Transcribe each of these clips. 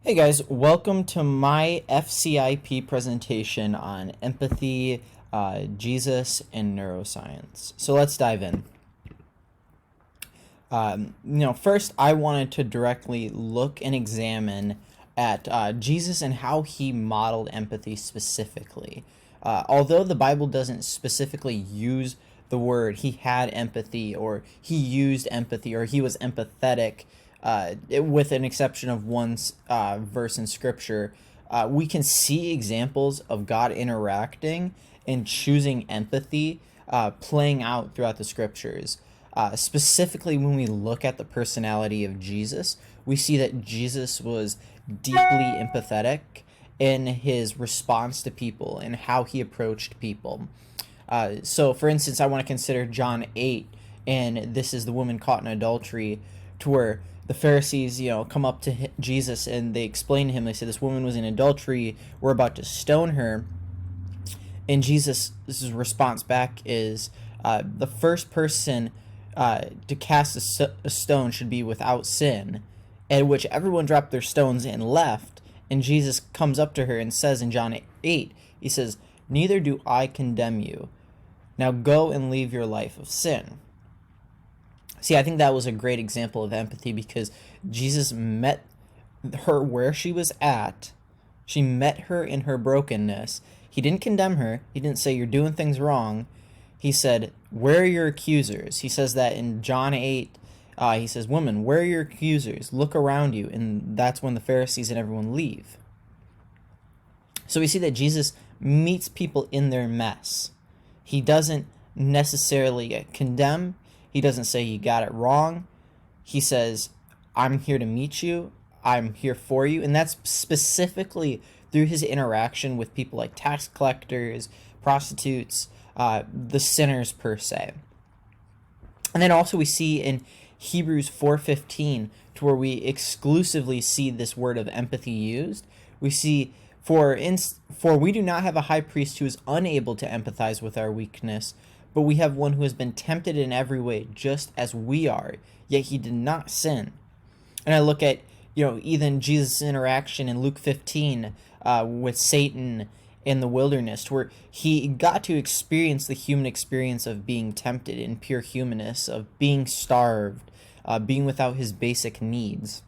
Hey guys, welcome to my FCIP presentation on empathy, Jesus, and neuroscience. So let's dive in. First I wanted to directly look and examine at Jesus and how he modeled empathy specifically. Although the Bible doesn't specifically use the word he had empathy or he used empathy or he was empathetic, with an exception of one verse in scripture, we can see examples of God interacting and choosing empathy playing out throughout the scriptures. Specifically, when we look at the personality of Jesus, we see that Jesus was deeply empathetic in his response to people and how he approached people. So, for instance, I want to consider John 8, and this is the woman caught in adultery, to where the Pharisees, come up to Jesus and they explain to him, they say, this woman was in adultery, we're about to stone her. And Jesus' response back is, the first person to cast a stone should be without sin, at which everyone dropped their stones and left. And Jesus comes up to her and says in John 8, he says, neither do I condemn you. Now go and leave your life of sin. See, I think that was a great example of empathy because Jesus met her where she was at. She met her in her brokenness. He didn't condemn her. He didn't say, you're doing things wrong. He said, where are your accusers? He says that in John 8. He says, woman, where are your accusers? Look around you. And that's when the Pharisees and everyone leave. So we see that Jesus meets people in their mess. He doesn't necessarily condemn. He doesn't say you got it wrong. He says, I'm here to meet you. I'm here for you. And that's specifically through his interaction with people like tax collectors, prostitutes, the sinners per se. And then also we see in Hebrews 4:15, to where we exclusively see this word of empathy used. We see, for we do not have a high priest who is unable to empathize with our weakness, but we have one who has been tempted in every way, just as we are, yet he did not sin. And I look at, even Jesus' interaction in Luke 15 with Satan in the wilderness, where he got to experience the human experience of being tempted in pure humanness, of being starved, being without his basic needs.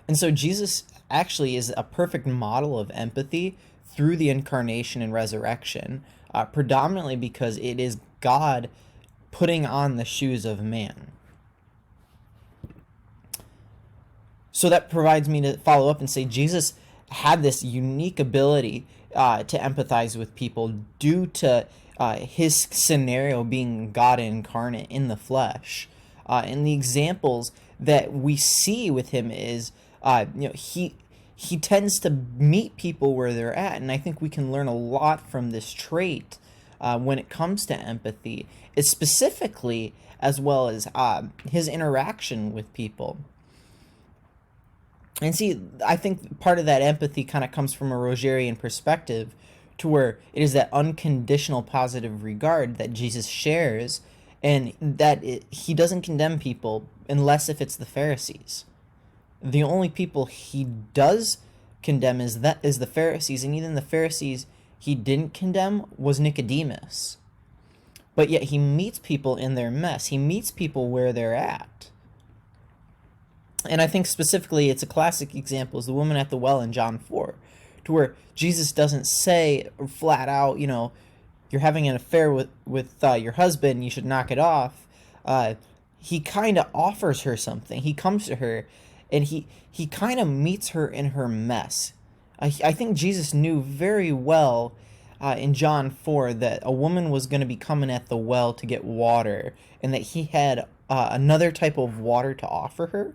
And so Jesus actually is a perfect model of empathy through the incarnation and resurrection, predominantly because it is God putting on the shoes of man. So that provides me to follow up and say Jesus had this unique ability to empathize with people due to his scenario being God incarnate in the flesh. And the examples that we see with him is, he tends to meet people where they're at, and I think we can learn a lot from this trait when it comes to empathy, is specifically as well as his interaction with people. And see, I think part of that empathy kind of comes from a Rogerian perspective, to where it is that unconditional positive regard that Jesus shares, and that he doesn't condemn people unless if it's the Pharisees. The only people he does condemn is the Pharisees, and even the Pharisees he didn't condemn was Nicodemus. But yet he meets people in their mess. He meets people where they're at. And I think specifically it's a classic example is the woman at the well in John 4, to where Jesus doesn't say flat out, you're having an affair with your husband, you should knock it off. He kind of offers her something. He comes to her and he kind of meets her in her mess. I think Jesus knew very well in John 4 that a woman was going to be coming at the well to get water, and that he had another type of water to offer her.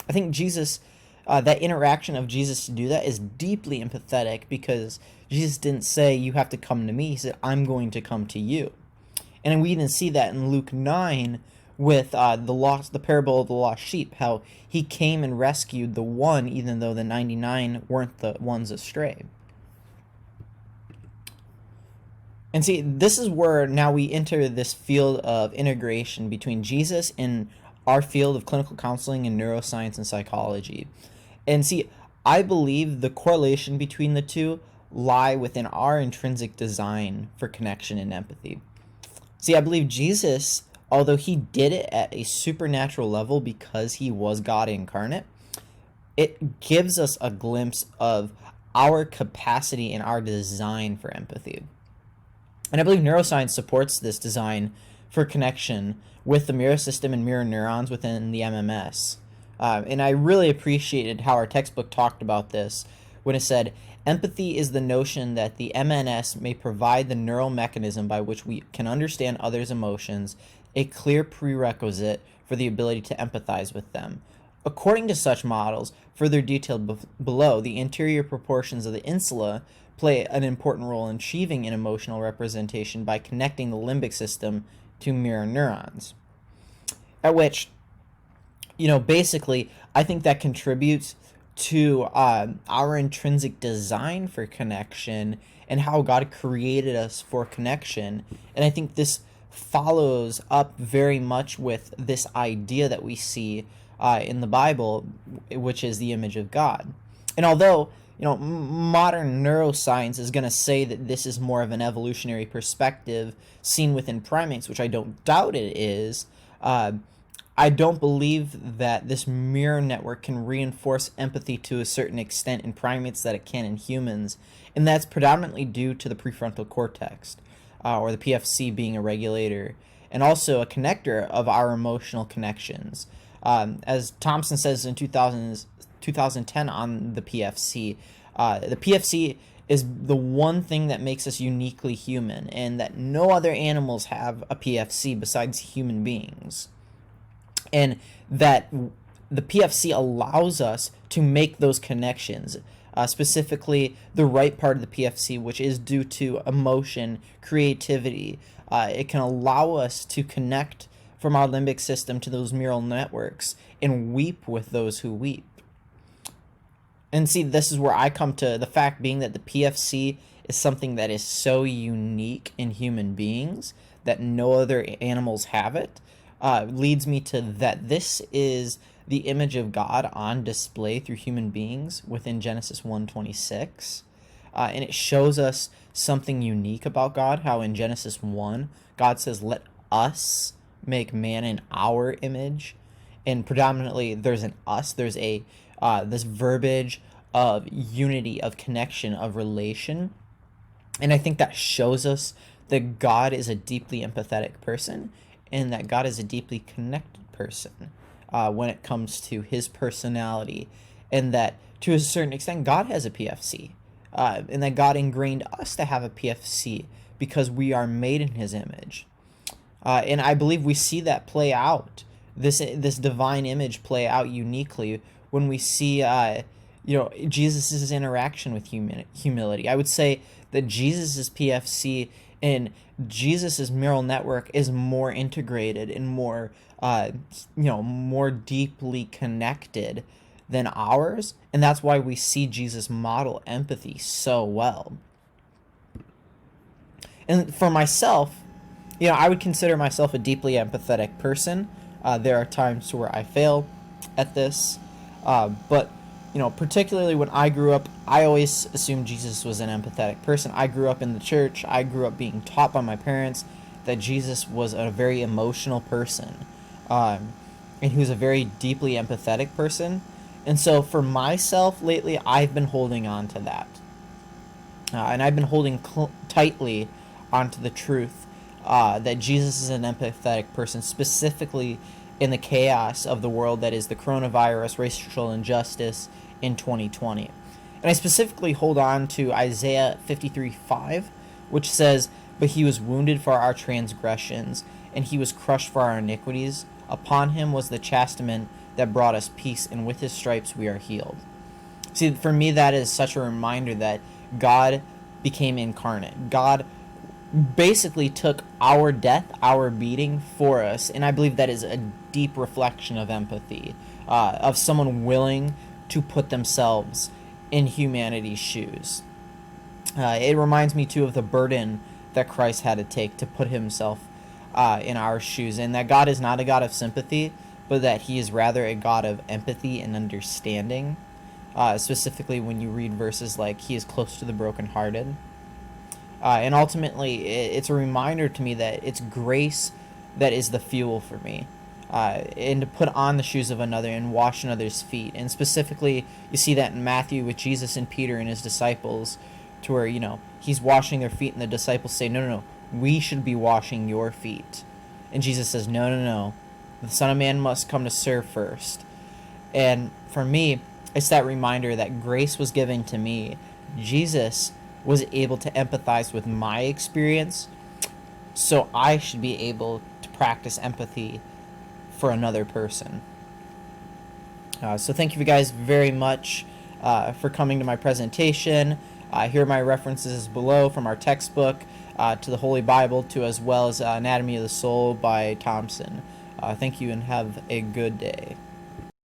I think Jesus, that interaction of Jesus to do that is deeply empathetic, because Jesus didn't say, you have to come to me. He said, I'm going to come to you. And we even see that in Luke 9 with the parable of the lost sheep, how he came and rescued the one, even though the 99 weren't the ones astray. And see, this is where now we enter this field of integration between Jesus and our field of clinical counseling and neuroscience and psychology. And see, I believe the correlation between the two lie within our intrinsic design for connection and empathy. See, I believe Jesus, although he did it at a supernatural level because he was God incarnate, it gives us a glimpse of our capacity and our design for empathy. And I believe neuroscience supports this design for connection with the mirror system and mirror neurons within the MMS. And I really appreciated how our textbook talked about this when it said, empathy is the notion that the MNS may provide the neural mechanism by which we can understand others' emotions, a clear prerequisite for the ability to empathize with them. According to such models, further detailed below, the interior proportions of the insula play an important role in achieving an emotional representation by connecting the limbic system to mirror neurons. At which, basically, I think that contributes to our intrinsic design for connection and how God created us for connection. And I think this follows up very much with this idea that we see in the Bible, which is the image of God. And although, modern neuroscience is going to say that this is more of an evolutionary perspective seen within primates, which I don't doubt it is, I don't believe that this mirror network can reinforce empathy to a certain extent in primates that it can in humans, and that's predominantly due to the prefrontal cortex, or the PFC being a regulator, and also a connector of our emotional connections. As Thompson says in 2010 on the PFC is the one thing that makes us uniquely human, and that no other animals have a PFC besides human beings. And that the PFC allows us to make those connections, specifically the right part of the PFC, which is due to emotion, creativity. It can allow us to connect from our limbic system to those neural networks and weep with those who weep. And see, this is where I come to the fact being that the PFC is something that is so unique in human beings that no other animals have it. Leads me to that this is the image of God on display through human beings within Genesis 1:26. And it shows us something unique about God, how in Genesis 1, God says, let us make man in our image. And predominantly there's an us, there's a this verbiage of unity, of connection, of relation. And I think that shows us that God is a deeply empathetic person, and that God is a deeply connected person when it comes to his personality, and that to a certain extent God has a PFC, and that God ingrained us to have a PFC because we are made in his image. And I believe we see that play out, this divine image play out uniquely when we see Jesus' interaction with humility. I would say that Jesus' PFC and Jesus' neural network is more integrated and more more deeply connected than ours, and that's why we see Jesus model empathy so well. And for myself, I would consider myself a deeply empathetic person. There are times where I fail at this, but particularly when I grew up, I always assumed Jesus was an empathetic person. I grew up in the church. I grew up being taught by my parents that Jesus was a very emotional person, and he was a very deeply empathetic person. And so for myself lately, I've been holding on to that. And I've been holding tightly onto the truth that Jesus is an empathetic person, specifically in the chaos of the world that is the coronavirus, racial injustice in 2020. And I specifically hold on to Isaiah 53:5, which says, "But he was wounded for our transgressions, and he was crushed for our iniquities. Upon him was the chastisement that brought us peace, and with his stripes we are healed." See, for me, that is such a reminder that God became incarnate. God basically took our death, our beating for us, and I believe that is a deep reflection of empathy, of someone willing to put themselves in humanity's shoes. It reminds me too of the burden that Christ had to take to put himself in our shoes, and that God is not a God of sympathy, but that he is rather a God of empathy and understanding. specifically when you read verses like, He is close to the brokenhearted. And ultimately, it's a reminder to me that it's grace that is the fuel for me. And to put on the shoes of another and wash another's feet. And specifically, you see that in Matthew with Jesus and Peter and his disciples, to where, he's washing their feet, and the disciples say, no, no, no, we should be washing your feet. And Jesus says, no, no, no, the Son of Man must come to serve first. And for me, it's that reminder that grace was given to me. Jesus was able to empathize with my experience, so I should be able to practice empathy for another person. So thank you guys very much for coming to my presentation. Here are my references below, from our textbook to the Holy Bible, to as well as Anatomy of the Soul by Thompson. Thank you and have a good day.